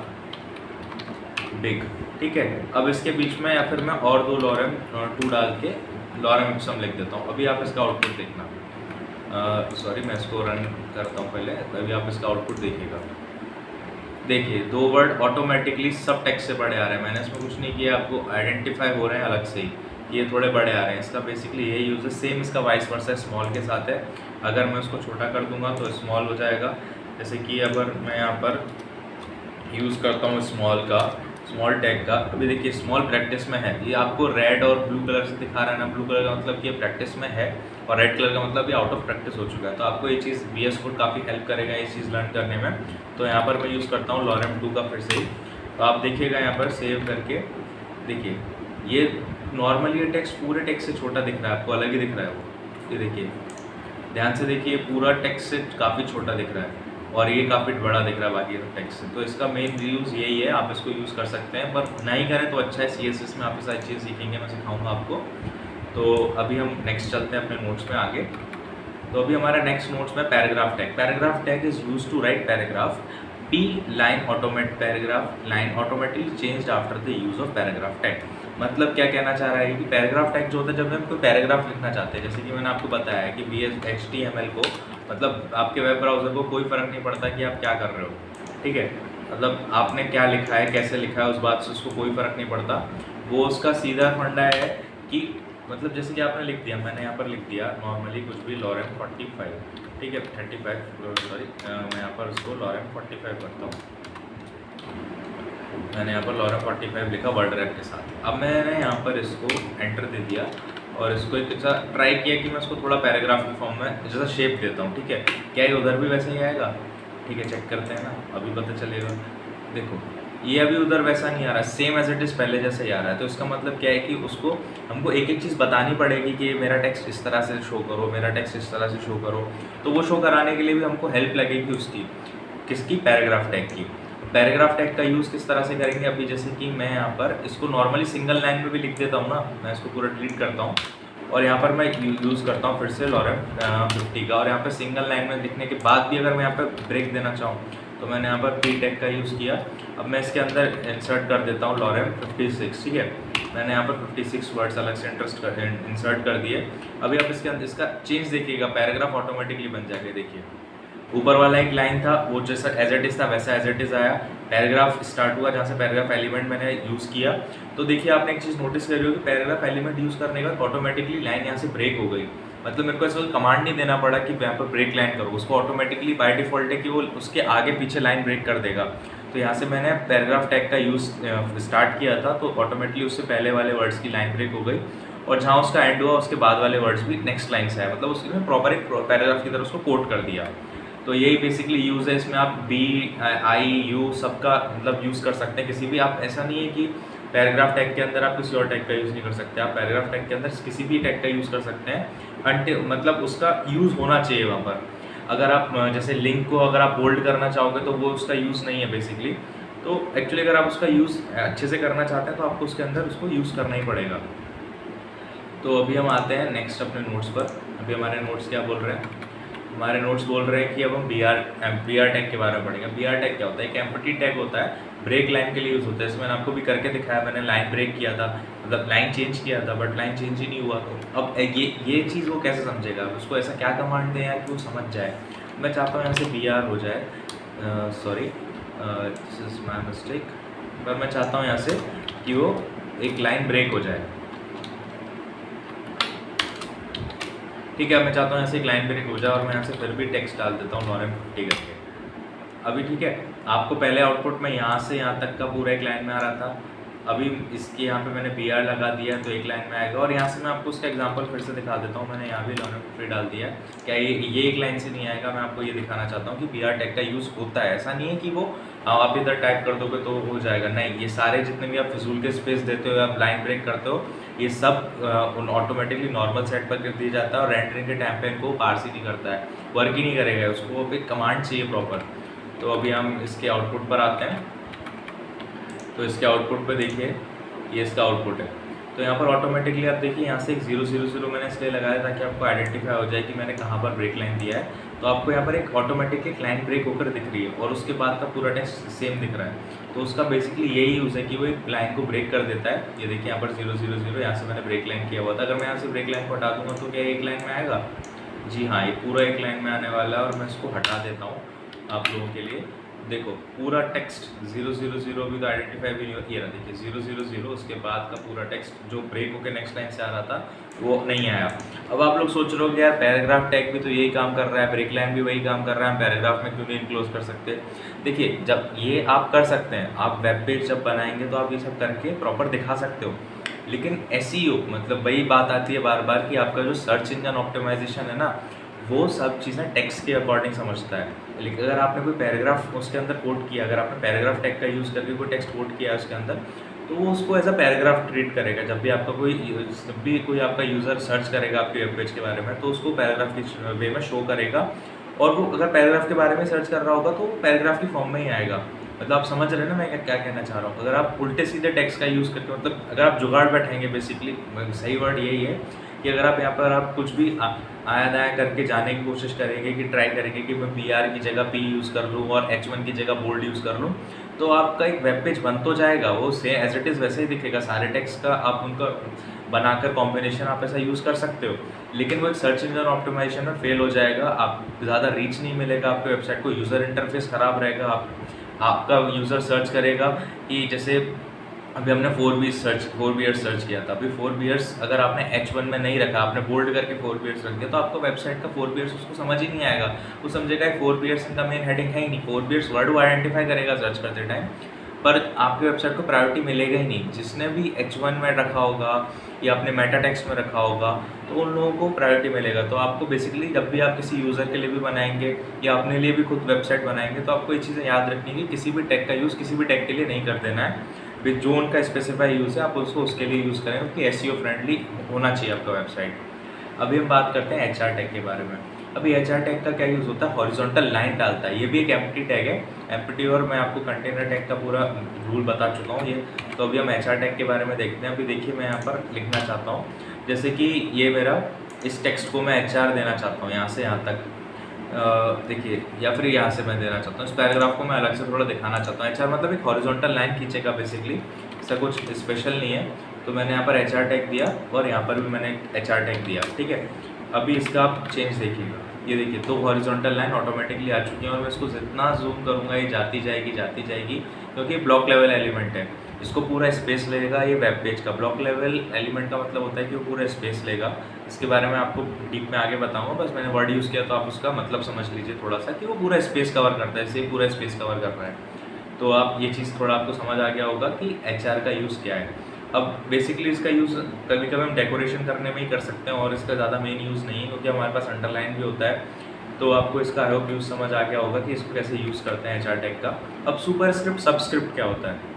बिग, ठीक है। अब इसके बीच में या फिर मैं और दो लॉरेम 2 डाल के लॉरेम इप्सम लिख देता हूँ। अभी आप इसका आउटपुट देखना। सॉरी मैं इसको रन करता हूँ पहले, तभी आप इसका आउटपुट देखिएगा। देखिए 2 वर्ड ऑटोमेटिकली सब टेक्स्ट से बड़े आ रहे हैं, मैंने इसमें कुछ नहीं किया, आपको आइडेंटिफाई हो रहे हैं अलग से ही। ये थोड़े बड़े आ रहे हैं। इसका बेसिकली यही यूज़ है। सेम इसका वाइस वर्सा स्मॉल के साथ है। अगर मैं उसको छोटा कर दूंगा तो स्मॉल हो जाएगा। जैसे कि अगर मैं यहाँ पर यूज़ करता हूँ स्मॉल टैग का, अभी देखिए स्मॉल प्रैक्टिस में है, ये आपको रेड और ब्लू कलर से दिखा रहा है ना। ब्लू कलर का मतलब कि ये प्रैक्टिस में है और रेड कलर का मतलब ये आउट ऑफ प्रैक्टिस हो चुका है। तो आपको ये चीज़ VS कोड काफ़ी हेल्प करेगा ये चीज़ लर्न करने में। तो यहाँ पर मैं यूज़ करता हूँ लॉरेम 2 का फिर से ही। तो आप देखिएगा यहाँ पर सेव करके देखिए, ये नॉर्मली ये टेक्स्ट पूरे टेक्स्ट से छोटा दिख रहा है, आपको अलग ही दिख रहा है वो। ये देखिए ध्यान से देखिए, पूरा टेक्स्ट से काफ़ी छोटा दिख रहा है और ये काफ़ी बड़ा दिख रहा है बाकी टेक्स्ट से। तो इसका मेन यूज़ यही है, आप इसको यूज़ कर सकते हैं, पर नहीं करें तो अच्छा है। CSS में आप सारी चीज़ सीखेंगे, मैं सिखाऊंगा आपको। तो अभी हम नेक्स्ट चलते हैं अपने नोट्स में आगे। तो अभी हमारा नेक्स्ट नोट्स में paragraph tag. Paragraph tag is use to write paragraph. P line automate paragraph line automatically changed after the use of paragraph tag। मतलब क्या कहना चाह रहा है कि पैराग्राफ टैग जो होता है जब हम कोई पैराग्राफ लिखना चाहते हैं, जैसे कि मैंने आपको बताया है कि HTML को, मतलब आपके वेब ब्राउज़र को कोई फ़र्क नहीं पड़ता कि आप क्या कर रहे हो, ठीक है। मतलब आपने क्या लिखा है, कैसे लिखा है, उस बात से उसको कोई फ़र्क नहीं पड़ता। वो उसका सीधा फंडा है कि मतलब जैसे कि आपने लिख दिया, मैंने यहाँ पर लिख दिया नॉर्मली कुछ भी लॉरेम 45, ठीक है 35 सॉरी, मैं यहाँ पर उसको लॉरेम 45 करता हूँ। मैंने यहाँ पर लॉरेम 45 लिखा वर्ड रैप के साथ। अब मैंने यहाँ पर इसको एंटर दे दिया और इसको एक ऐसा ट्राई किया कि मैं इसको थोड़ा पैराग्राफ के फॉर्म में जैसा शेप देता हूँ, ठीक है। क्या ये उधर भी वैसे ही आएगा? ठीक है, चेक करते हैं ना, अभी पता चलेगा। देखो ये अभी उधर वैसा नहीं आ रहा, सेम एज इट इज़ पहले जैसे ही आ रहा है। तो इसका मतलब क्या है कि उसको हमको एक एक चीज़ बतानी पड़ेगी कि मेरा टेक्स्ट इस तरह से शो करो, मेरा टेक्स्ट इस तरह से शो करो। तो वो शो कराने के लिए भी हमको हेल्प लगेगी उसकी, किसकी? पैराग्राफ टैग की। पैराग्राफ टैग का यूज़ किस तरह से करेंगे? अभी जैसे कि मैं यहाँ पर इसको नॉर्मली सिंगल लाइन में भी लिख देता हूँ ना, मैं इसको पूरा डिलीट करता हूँ और यहाँ पर मैं यूज़ करता हूँ फिर से लॉरेम 50 का। और यहाँ पर सिंगल लाइन में लिखने के बाद भी अगर मैं यहाँ पर ब्रेक देना चाहूँ तो मैंने यहाँ पर P टैग का यूज़ किया। अब मैं इसके अंदर इंसर्ट कर देता हूँ लॉरेम 56, ठीक है। मैंने यहाँ पर 56 वर्ड्स अलग से इंसर्ट कर दिए। अभी आप इसके अंदर इसका चेंज देखिएगा, पैराग्राफ ऑटोमेटिकली बन जाएगा। देखिए ऊपर वाला एक लाइन था वो जैसा एज इट इज़ था वैसा एज इट इज़ आया। पैराग्राफ स्टार्ट हुआ जहाँ से पैराग्राफ एलिमेंट मैंने यूज़ किया। तो देखिए आपने एक चीज़ नोटिस करी होगी, पैराग्राफ एलिमेंट यूज़ करने के बाद ऑटोमेटिकली लाइन यहाँ से ब्रेक हो गई। मतलब मेरे को ऐसा कमांड नहीं देना पड़ा कि यहाँ पर ब्रेक लाइन करो, उसको ऑटोमेटिकली बाय डिफ़ॉल्ट है कि वो उसके आगे पीछे लाइन ब्रेक कर देगा। तो यहाँ से मैंने पैराग्राफ टैग का यूज़ स्टार्ट किया था तो ऑटोमेटिकली उससे पहले वाले वर्ड्स की लाइन ब्रेक हो गई और जहाँ उसका एंड हुआ उसके बाद वाले वर्ड्स भी नेक्स्ट लाइन से आए। मतलब उसने प्रॉपर एक पैराग्राफ की तरह उसको कोट कर दिया। तो यही बेसिकली यूज़ है। इसमें आप BI U सबका मतलब यूज़ कर सकते हैं किसी भी। आप ऐसा नहीं है कि पैराग्राफ टैग के अंदर आप किसी और टैग का यूज़ नहीं कर सकते। आप पैराग्राफ टैग के अंदर किसी भी टैग का यूज़ कर सकते हैं, मतलब उसका यूज़ होना चाहिए वहाँ पर। अगर आप जैसे लिंक को अगर आप बोल्ड करना चाहोगे तो वो उसका यूज़ नहीं है बेसिकली। तो एक्चुअली अगर आप उसका यूज़ अच्छे से करना चाहते हैं तो आपको उसके अंदर उसको यूज़ करना ही पड़ेगा। तो अभी हम आते हैं नेक्स्ट अपने नोट्स पर। अभी हमारे नोट्स क्या बोल रहे हैं? हमारे नोट्स बोल रहे हैं कि अब हम BR टैग के बारे में पढ़ेंगे। BR टैग क्या होता है? एक एम्प्टी टैग होता है, ब्रेक लाइन के लिए यूज़ होता है। इसमें मैंने आपको भी करके दिखाया, मैंने लाइन ब्रेक किया था, मतलब लाइन चेंज किया था, बट लाइन चेंज ही नहीं हुआ। तो अब ये चीज़ वो कैसे समझेगा? उसको ऐसा क्या कमांड दें यार कि वो समझ जाए। मैं चाहता हूँ यहाँ से BR हो जाए, sorry this is my mistake, पर मैं चाहता हूँ यहाँ से कि वो एक लाइन ब्रेक हो जाए, ठीक है। मैं चाहता हूँ यहाँ से एक लाइन ब्रेक हो जाए और मैं यहाँ से फिर भी टेक्स्ट डाल देता हूँ लॉरेम 50 करके। अभी ठीक है, आपको पहले आउटपुट में यहाँ से यहाँ तक का पूरा एक लाइन में आ रहा था। अभी इसके यहाँ पे मैंने BR लगा दिया तो एक लाइन में आएगा। और यहाँ से मैं आपको उसका एग्जांपल फिर से दिखा देता हूँ। मैंने यहाँ भी लॉरेम 50 डाल दिया। क्या ये एक लाइन से नहीं आएगा? मैं आपको ये दिखाना चाहता हूँ कि BR टैग का यूज़ होता है। ऐसा नहीं है कि वो आप इधर टाइप कर दोगे तो हो जाएगा, नहीं। ये सारे जितने भी आप फिजूल के स्पेस देते हो, आप लाइन ब्रेक करते हो, ये सब ऑटोमेटिकली नॉर्मल सेट पर कर दिया जाता है और रेंडरिंग के टाइम पे इनको पार्स ही नहीं करता है, वर्क ही नहीं करेगा, उसको एक कमांड चाहिए प्रॉपर। तो अभी हम इसके आउटपुट पर आते हैं। तो इसके आउटपुट पे देखिए, ये इसका आउटपुट है। तो यहाँ पर ऑटोमेटिकली आप देखिए यहाँ से एक 000 मैंने इसलिए लगाया ताकि आपको आइडेंटिफाई हो जाए कि मैंने कहाँ पर ब्रेक लाइन दिया है। तो आपको यहाँ पर एक ऑटोमेटिकली लाइन ब्रेक होकर दिख रही है और उसके बाद का पूरा टेक्स्ट सेम दिख रहा है। तो उसका बेसिकली यही यूज़ है कि वो एक लाइन को ब्रेक कर देता है। ये देखिए यहाँ पर 000 यहाँ से मैंने ब्रेक लाइन किया हुआ था। अगर मैं यहाँ से ब्रेक लाइन को हटा दूँगा तो क्या एक लाइन में आएगा? जी हाँ, ये पूरा एक लाइन में आने वाला है। और मैं इसको हटा देता हूँ आप लोगों के लिए। देखो पूरा टेक्स्ट 000 भी तो आइडेंटिफाई भी नहीं हो, ये रहा देखिए 000, उसके बाद का पूरा टेक्स्ट जो ब्रेक होकर नेक्स्ट लाइन से आ रहा था वो नहीं आया। अब आप लोग सोच रहे हो कि यार पैराग्राफ टैग भी तो यही काम कर रहा है, ब्रेक लाइन भी वही काम कर रहा है, हम पैराग्राफ में क्यों नहीं इनक्लोज कर सकते। देखिए जब ये आप कर सकते हैं, आप वेब पेज जब बनाएंगे तो आप ये सब करके प्रॉपर दिखा सकते हो, लेकिन एसईओ मतलब वही बात आती है बार बार कि आपका जो सर्च इंजन ऑप्टिमाइजेशन है ना, वो सब चीज़ें टेक्स्ट के अकॉर्डिंग समझता है। लेकिन अगर आपने कोई पैराग्राफ उसके अंदर कोड किया, अगर आपने पैराग्राफ टैग का यूज़ करके कोई टेक्स्ट कोड किया है उसके अंदर, तो वो उसको एज अ पैराग्राफ ट्रीट करेगा। जब भी आपका कोई आपका यूज़र सर्च करेगा आपके वेब पेज के बारे में, तो उसको पैराग्राफ की वे में शो करेगा, और वो अगर पैराग्राफ के बारे में सर्च कर रहा होगा तो वो पैराग्राफ की फॉर्म में ही आएगा। मतलब आप समझ रहे हैं ना मैं क्या कहना चाह रहा हूँ। अगर आप उल्टे सीधे टेक्स्ट का यूज़ करके, मतलब अगर आप जुगाड़ बैठाएंगे, बेसिकली सही वर्ड यही है कि अगर आप यहाँ पर आप कुछ भी आया दाया करके जाने की कोशिश करेंगे, कि ट्राई करेंगे कि मैं PR की जगह P यूज़ कर लूँ और H1 की जगह बोल्ड यूज़ कर लूँ, तो आपका एक वेब पेज बन तो जाएगा, वो सेम एज इट इज़ वैसे ही दिखेगा, सारे टेक्स्ट का आप उनका बनाकर कॉम्बिनेशन आप ऐसा यूज़ कर सकते हो, लेकिन वो एक सर्च इंजन ऑप्टिमाइजेशन में फेल हो जाएगा। आप ज़्यादा रीच नहीं मिलेगा आपके वेबसाइट को, यूज़र इंटरफेस ख़राब रहेगा, आपका यूज़र सर्च करेगा कि जैसे अभी हमने 4 बीयर्स सर्च किया था। अभी 4 बीयर्स अगर आपने H1 में नहीं रखा, आपने बोल्ड करके 4 बीयर्स रख दिया, तो आपको वेबसाइट का 4 बीयर्स उसको समझ ही नहीं आएगा। वो समझेगा 4 बीयर्स इनका मेन हेडिंग है ही नहीं, 4 बीयर्स वर्ड वो आइडेंटिफाई करेगा सर्च करते टाइम, पर आपकी वेबसाइट को प्रायोरिटी मिलेगा ही नहीं। जिसने भी H1 में रखा होगा या अपने मेटा टेक्स्ट में रखा होगा, तो उन लोगों को प्रायोरिटी मिलेगा। तो आपको बेसिकली जब भी आप किसी यूज़र के लिए भी बनाएंगे या अपने लिए भी खुद वेबसाइट बनाएंगे, तो आपको ये चीज़ें याद रखनी है कि किसी भी टैग का यूज़ किसी भी टैग के लिए नहीं कर देना है। विद जो उनका स्पेसिफाई यूज़ है आप उसको उसके लिए यूज़ करें, क्योंकि SEO फ्रेंडली होना चाहिए आपका वेबसाइट। अभी हम बात करते हैं HR टैग के बारे में। अभी HR टैग का क्या यूज़ होता है, हॉरिजॉन्टल लाइन डालता है, ये भी एक एम्प्टी टैग है। एम्प्टी, और मैं आपको कंटेनर टैग का पूरा रूल बता चुका हूँ ये। तो अभी हम HR टैग के बारे में देखते हैं। अभी देखिए मैं यहाँ पर लिखना चाहता हूँ, जैसे कि ये मेरा इस टेक्स्ट को मैं HR देना चाहता हूँ यहाँ से यहाँ तक, देखिए, या फिर यहाँ से मैं देना चाहता हूँ। इस पैराग्राफ को मैं अलग से थोड़ा दिखाना चाहता हूँ। HR मतलब एक हॉरिजॉन्टल लाइन खींचेगा बेसिकली, ऐसा कुछ स्पेशल नहीं है। तो मैंने यहाँ पर HR टैग दिया और यहाँ पर भी मैंने HR टैग दिया, ठीक है। अभी इसका आप चेंज देखिएगा, ये देखिए 2 हॉरिजॉन्टल लाइन ऑटोमेटिकली आ चुकी हैं, और मैं इसको जितना जूम करूँगा ये जाती जाएगी, क्योंकि ब्लॉक लेवल एलिमेंट है। इसको पूरा स्पेस लेगा ये वेब पेज का। ब्लॉक लेवल एलिमेंट का मतलब होता है कि वो पूरा स्पेस लेगा। इसके बारे में आपको डीप में आगे बताऊंगा, बस मैंने वर्ड यूज़ किया तो आप उसका मतलब समझ लीजिए थोड़ा सा, कि वो पूरा स्पेस कवर करता है, इसे पूरा स्पेस कवर कर रहा है। तो आप ये चीज़ थोड़ा आपको समझ आ गया होगा कि HR का यूज़ क्या है। अब बेसिकली इसका यूज़ कभी कभी हम डेकोरेशन करने में ही कर सकते हैं, और इसका ज़्यादा मेन यूज़ नहीं है, क्योंकि हमारे पास अंडरलाइन भी होता है। तो आपको इसका आई होप यूज़ समझ आ गया होगा कि इसको कैसे यूज़ करते हैं HR टैग का। अब सुपरस्क्रिप्ट सबस्क्रिप्ट क्या होता है,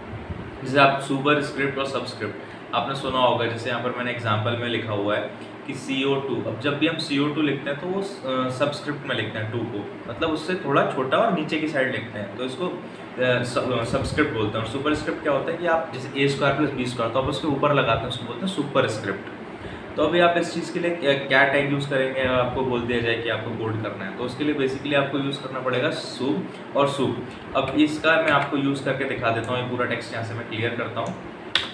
जैसे आप सुपर स्क्रिप्ट और सबस्क्रिप्ट आपने सुना होगा। जैसे यहाँ पर मैंने एग्जांपल में लिखा हुआ है कि CO2, अब जब भी हम CO2 लिखते हैं तो वो सबस्क्रिप्ट में लिखते हैं 2 को, मतलब उससे थोड़ा छोटा और नीचे की साइड लिखते हैं, तो इसको सबस्क्रिप्ट बोलते हैं। और सुपर स्क्रिप्ट क्या होता है कि आप जैसे A² + B², तो आप उसके ऊपर लगाते हैं, उसको बोलते हैं सुपर स्क्रिप्ट। तो अभी आप इस चीज़ के लिए क्या टैग यूज़ करेंगे, आपको बोल दिया जाए कि आपको कोड करना है, तो उसके लिए बेसिकली आपको यूज़ करना पड़ेगा सूप और सूप। अब इसका मैं आपको यूज़ करके दिखा देता हूँ, ये पूरा टेक्स्ट यहाँ से मैं क्लियर करता हूँ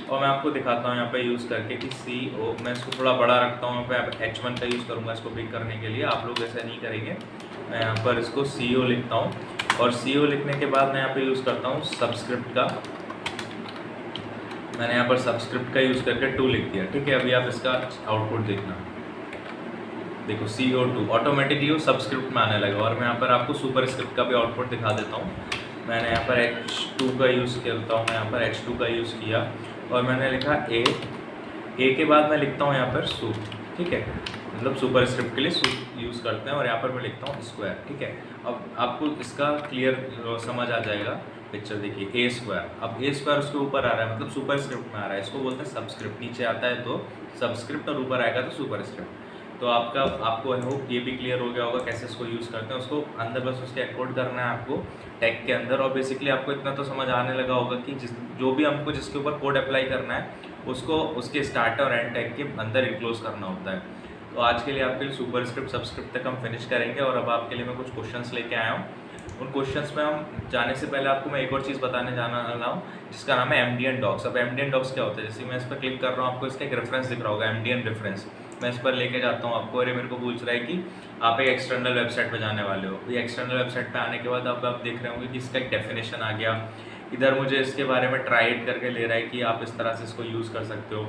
और मैं आपको दिखाता हूँ यहाँ पे यूज़ करके कि CO, मैं इसको थोड़ा बड़ा रखता हूँ, यहाँ पे H1 का यूज़ करूँगा इसको पिक करने के लिए। आप लोग ऐसा नहीं करेंगे। मैं यहाँ पर इसको CO लिखता हूँ, और CO लिखने के बाद मैं यहाँ पे यूज़ करता हूँ सबस्क्रिप्ट का। मैंने यहाँ पर सबस्क्रिप्ट का यूज़ करके 2 लिख दिया, ठीक है। अभी आप इसका आउटपुट देखना, देखो CO2 ऑटोमेटिकली वो सबस्क्रिप्ट में आने लगा। और मैं यहाँ पर आपको सुपर स्क्रिप्ट का भी आउटपुट दिखा देता हूँ। मैंने यहाँ पर H2 का यूज़ करता हूँ, मैं यहाँ पर H2 का यूज़ किया और मैंने लिखा A के बाद मैं लिखता हूँ यहाँ पर सूप, ठीक है। मतलब सुपर स्क्रिप्ट के लिए सूप यूज़ करते हैं, और यहाँ पर मैं लिखता हूँ स्क्वायर, ठीक है। अब आपको इसका क्लियर समझ आ जाएगा पिक्चर। देखिए A², अब A² उसके ऊपर आ रहा है, मतलब सुपर स्क्रिप्ट में आ रहा है, इसको बोलते हैं सबस्क्रिप्ट। नीचे आता है तो सबस्क्रिप्ट और ऊपर आएगा तो सुपर स्क्रिप्ट। तो आपको आई होप ये भी क्लियर हो गया होगा कैसे इसको यूज़ करते हैं। उसको अंदर बस उसके एनकोड करना है आपको टैग के अंदर, और बेसिकली आपको इतना तो समझ आने लगा होगा कि जो भी हमको जिसके ऊपर कोड अप्लाई करना है उसको उसके स्टार्ट और एंड टैग के अंदर इनक्लोज करना होता है। तो आज के लिए आपके लिए सुपर स्क्रिप्ट सबस्क्रिप्ट तक हम फिनिश करेंगे, और अब आपके लिए मैं कुछ क्वेश्चंस लेके आया हूँ। उन क्वेश्चंस में हम जाने से पहले आपको मैं एक और चीज़ बताने जाना वाला हूँ, जिसका नाम है MDN डॉक्स। अब MDN डॉक्स क्या होता है, जैसे मैं इस पर क्लिक कर रहा हूँ आपको इसका एक रेफरेंस दिख रहा होगा, MDN रेफरेंस। मैं इस पर लेके जाता हूँ आपको, और ये मेरे को पूछ रहा है कि आप एक एक्सटर्नल वेबसाइट पे जाने वाले हो। ये एक्सटर्नल वेबसाइट पे आने के बाद अब आप देख रहे होंगे कि इसका एक डेफिनेशन आ गया। इधर मुझे इसके बारे में ट्राई इट करके ले रहा है कि आप इस तरह से इसको यूज़ कर सकते हो।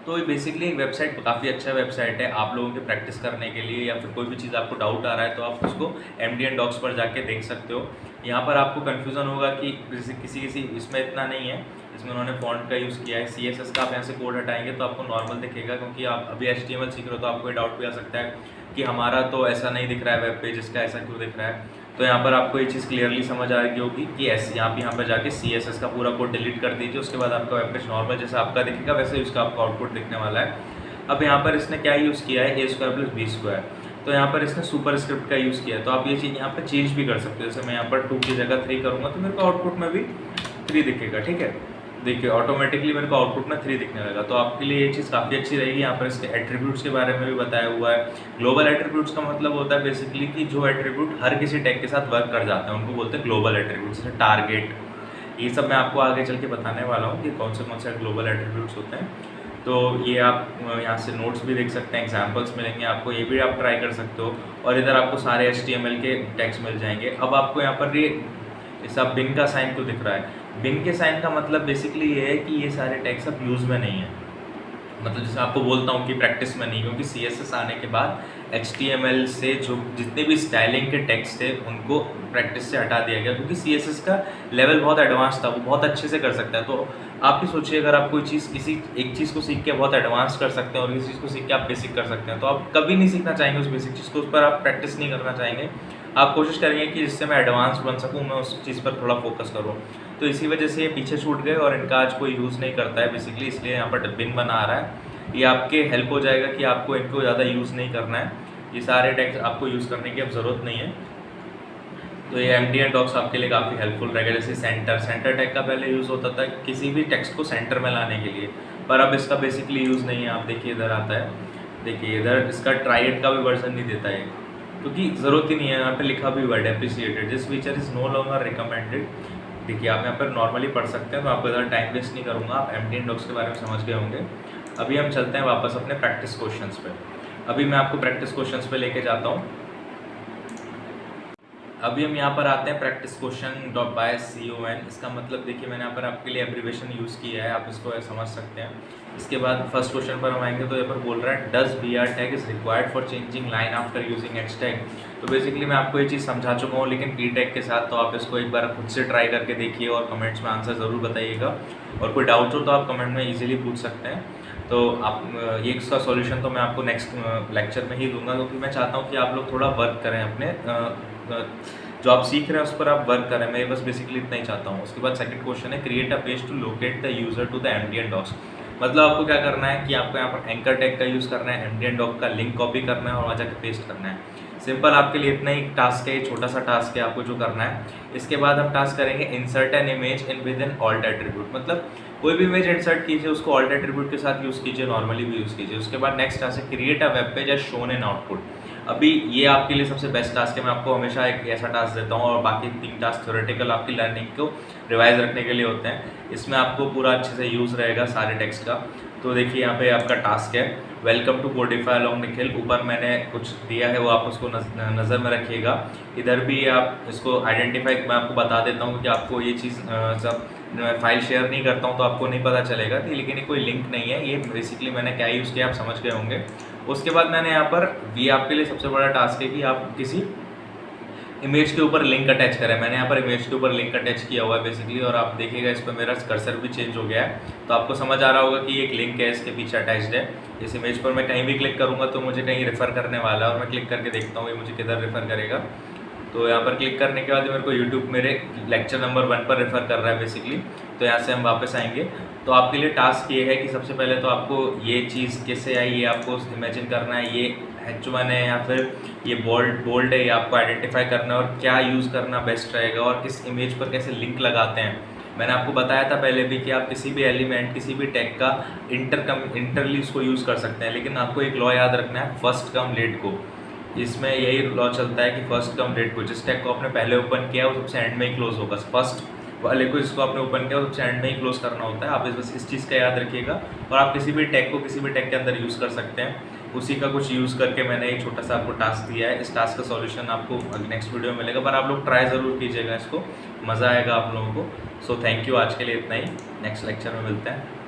तो ये बेसिकली वेबसाइट काफ़ी अच्छा वेबसाइट है आप लोगों के प्रैक्टिस करने के लिए, या फिर कोई भी चीज़ आपको डाउट आ रहा है तो आप उसको MDN डॉक्स पर जाके देख सकते हो। यहाँ पर आपको कन्फ्यूज़न होगा कि किसी किसी इसमें इतना नहीं है, इसमें उन्होंने फॉन्ट का यूज़ किया है। CSS का आप यहाँ से कोड हटाएंगे तो आपको नॉर्मल दिखेगा, क्योंकि आप अभी HTML सीख रहे हो तो आपको ये डाउट भी आ सकता है कि हमारा तो ऐसा नहीं दिख रहा है वेब पेज, इसका ऐसा क्यों दिख रहा है। तो यहाँ पर आपको ये चीज़ क्लियरली समझ आ रही होगी कि ऐसे आप यहाँ पर जाके CSS का पूरा कोड डिलीट कर दीजिए, उसके बाद आपका वेब पेज नॉर्मल जैसा आपका दिखेगा वैसे उसका आपका आउटपुट दिखने वाला है। अब यहाँ पर इसने क्या यूज़ किया है, A² + B²। तो यहाँ पर इसने सुपर स्क्रिप्ट का यूज़ किया है, तो आप ये चीज़ यहाँ पर चेंज भी कर सकते हो। जैसे मैं यहाँ पर 2 की जगह 3 करूँगा तो मेरे को आउटपुट में भी 3 दिखेगा, ठीक है। देखिए ऑटोमेटिकली मेरे को आउटपुट में 3 दिखने लगा। तो आपके लिए ये चीज़ काफ़ी अच्छी रहेगी। यहाँ पर इसके एट्रीब्यूट्स के बारे में भी बताया हुआ है। ग्लोबल एट्रीब्यूट्स का मतलब होता है बेसिकली कि जो एट्रीब्यूट हर किसी टैग के साथ वर्क कर जाते हैं उनको बोलते हैं ग्लोबल एट्रीब्यूट्स। जैसे टारगेट, ये सब मैं आपको आगे चल के बताने वाला हूँ कि कौन से ग्लोबल एट्रीब्यूट्स होते हैं। तो ये आप यहाँ से नोट्स भी देख सकते हैं, एग्जाम्पल्स मिलेंगे आपको, ये भी आप ट्राई कर सकते हो। और इधर आपको सारे HTML के टैग्स मिल जाएंगे। अब आपको यहाँ पर ये सब बिन का साइन क्यों दिख रहा है? बिन के साइन का मतलब बेसिकली ये है कि ये सारे टैग्स अब यूज़ में नहीं है। मतलब जैसे आपको बोलता हूँ कि प्रैक्टिस में नहीं, क्योंकि CSS आने के बाद HTML से जो जितने भी स्टाइलिंग के टेक्स्ट थे उनको प्रैक्टिस से हटा दिया गया, क्योंकि CSS का लेवल बहुत एडवांस था, वो बहुत अच्छे से कर सकता है। तो आप भी सोचिए, अगर आप कोई चीज़ किसी एक चीज़ को सीख के बहुत एडवांस कर सकते हैं और किसी चीज़ को सीख के आप बेसिक कर सकते हैं, तो आप कभी नहीं सीखना चाहेंगे उस बेसिक चीज़ को, उस पर आप प्रैक्टिस नहीं करना चाहेंगे। आप कोशिश करेंगे कि जिससे मैं एडवांस बन सकूँ मैं उस चीज़ पर थोड़ा फोकस करूँ। तो इसी वजह से ये पीछे छूट गए और इनका आज कोई यूज़ नहीं करता है बेसिकली, इसलिए यहाँ पर बिन बना आ रहा है। ये आपके हेल्प हो जाएगा कि आपको इनको ज़्यादा यूज़ नहीं करना है, ये सारे टैग्स आपको यूज़ करने की अब ज़रूरत नहीं है। तो ये MDN डॉक्स आपके लिए काफ़ी हेल्पफुल रहेगा। जैसे सेंटर टैग का पहले यूज़ होता था किसी भी टेक्स्ट को सेंटर में लाने के लिए, पर अब इसका बेसिकली यूज़ नहीं है। आप देखिए इधर आता है, देखिए इधर इसका ट्राई इट का भी वर्जन नहीं देता है, क्योंकि ज़रूरत ही नहीं है। यहाँ पे लिखा भी हुआ है deprecated, this feature is no longer recommended. देखिए आप यहाँ पर नॉर्मली पढ़ सकते हैं, तो आपको ज़्यादा टाइम वेस्ट नहीं करूँगा, आप MDN डॉक्स के बारे में समझ गए होंगे। अभी हम चलते हैं वापस अपने प्रैक्टिस क्वेश्चंस पे। अभी मैं आपको प्रैक्टिस क्वेश्चंस पे लेके जाता हूँ। अभी हम यहाँ पर आते हैं प्रैक्टिस क्वेश्चन .by CON। इसका मतलब देखिए मैंने यहाँ पर आपके लिए एब्रीवेशन यूज़ किया है, आप इसको समझ सकते हैं। इसके बाद फर्स्ट क्वेश्चन पर हम आएंगे, तो यहाँ पर बोल रहा है does BR tag is required for changing line after using H tag. तो बेसिकली मैं आपको ये चीज़ समझा चुका हूँ, लेकिन P टैग के साथ, तो आप इसको एक बार खुद से ट्राई करके देखिए और कमेंट्स में आंसर ज़रूर बताइएगा। और कोई डाउट हो तो आप कमेंट में ईजिली पूछ सकते हैं। तो आप ये इसका सॉल्यूशन तो मैं आपको नेक्स्ट लेक्चर में ही दूंगा, क्योंकि मैं चाहता हूँ कि आप लोग थोड़ा वर्क करें अपने जो आप सीख रहे हैं उस पर आप वर्क करें। मैं बस बेसिकली इतना ही चाहता हूँ। उसके बाद सेकंड क्वेश्चन है create a page to locate the user to the MDN docs. मतलब आपको क्या करना है कि आपको यहाँ पर एंकर टैग का यूज़ करना है, MDN डॉक का लिंक कॉपी करना है और वहाँ जाकर पेस्ट करना है। सिंपल, आपके लिए इतना ही टास्क है, छोटा सा टास्क है आपको जो करना है। इसके बाद हम टास्क करेंगे insert an image in with an alt attribute. मतलब कोई भी इमेज इंसर्ट कीजिए, उसको ऑल्ट एट्रीब्यूट के साथ यूज़ कीजिए, नॉर्मली भी यूज़ कीजिए। उसके बाद नेक्स्ट टास्क है create a web page as shown in output. अभी ये आपके लिए सबसे बेस्ट टास्क है, मैं आपको हमेशा एक ऐसा टास्क देता हूँ और बाकी 3 टास्क थ्योरेटिकल आपकी लर्निंग को रिवाइज रखने के लिए होते हैं। इसमें आपको पूरा अच्छे से यूज़ रहेगा सारे टेक्स्ट का। तो देखिए यहाँ पे आपका टास्क है welcome to Codify along Nikhil. ऊपर मैंने कुछ दिया है वो आप उसको नज़र में रखिएगा। इधर भी आप इसको आइडेंटिफाई, मैं आपको बता देता हूँ कि आपको ये चीज़ सब फाइल शेयर नहीं करता हूँ तो आपको नहीं पता चलेगा कि, लेकिन ये कोई लिंक नहीं है, ये बेसिकली मैंने क्या यूज़ किया आप समझ गए होंगे। उसके बाद मैंने यहाँ पर ये आपके लिए सबसे बड़ा टास्क है कि आप किसी इमेज के ऊपर लिंक अटैच करें। मैंने यहाँ पर इमेज के ऊपर लिंक अटैच किया हुआ है बेसिकली, और आप देखिएगा इस पर मेरा कर्सर भी चेंज हो गया है, तो आपको समझ आ रहा होगा कि एक लिंक है इसके पीछे अटैच्ड है। इस इमेज पर मैं कहीं भी क्लिक करूँगा तो मुझे कहीं रेफ़र करने वाला है, और मैं क्लिक करके देखता हूँ ये मुझे किधर रेफ़र करेगा। तो यहाँ पर क्लिक करने के बाद मेरे को यूट्यूब मेरे लेक्चर नंबर 1 पर रेफ़र कर रहा है बेसिकली। तो यहाँ से हम वापस आएंगे। तो आपके लिए टास्क ये है कि सबसे पहले तो आपको ये चीज़ कैसे आई ये आपको इमेजिन करना है, ये H1 है या फिर ये बोल्ड है, ये आपको आइडेंटिफाई करना है, और क्या यूज़ करना बेस्ट रहेगा और किस इमेज पर कैसे लिंक लगाते हैं। मैंने आपको बताया था पहले भी कि आप किसी भी एलिमेंट, किसी भी टैग का इंटरली उसको यूज़ कर सकते हैं, लेकिन आपको एक लॉ याद रखना है, फर्स्ट कम लेट को। इसमें यही लॉ चलता है कि फर्स्ट कम लेट को, जिस टैग को आपने पहले ओपन किया वो सबसे एंड में ही क्लोज होगा। फर्स्ट वाले को जिसको आपने ओपन किया वो सबसे एंड में ही क्लोज करना होता है। आप बस इस चीज़ का याद रखिएगा, और आप किसी भी टैग को किसी भी टैग के अंदर यूज़ कर सकते हैं। उसी का कुछ यूज़ करके मैंने एक छोटा सा आपको टास्क दिया है। इस टास्क का सॉल्यूशन आपको नेक्स्ट वीडियो में मिलेगा, पर आप लोग ट्राई ज़रूर कीजिएगा इसको, मज़ा आएगा आप लोगों को। सो थैंक यू, आज के लिए इतना ही, नेक्स्ट लेक्चर में मिलते हैं।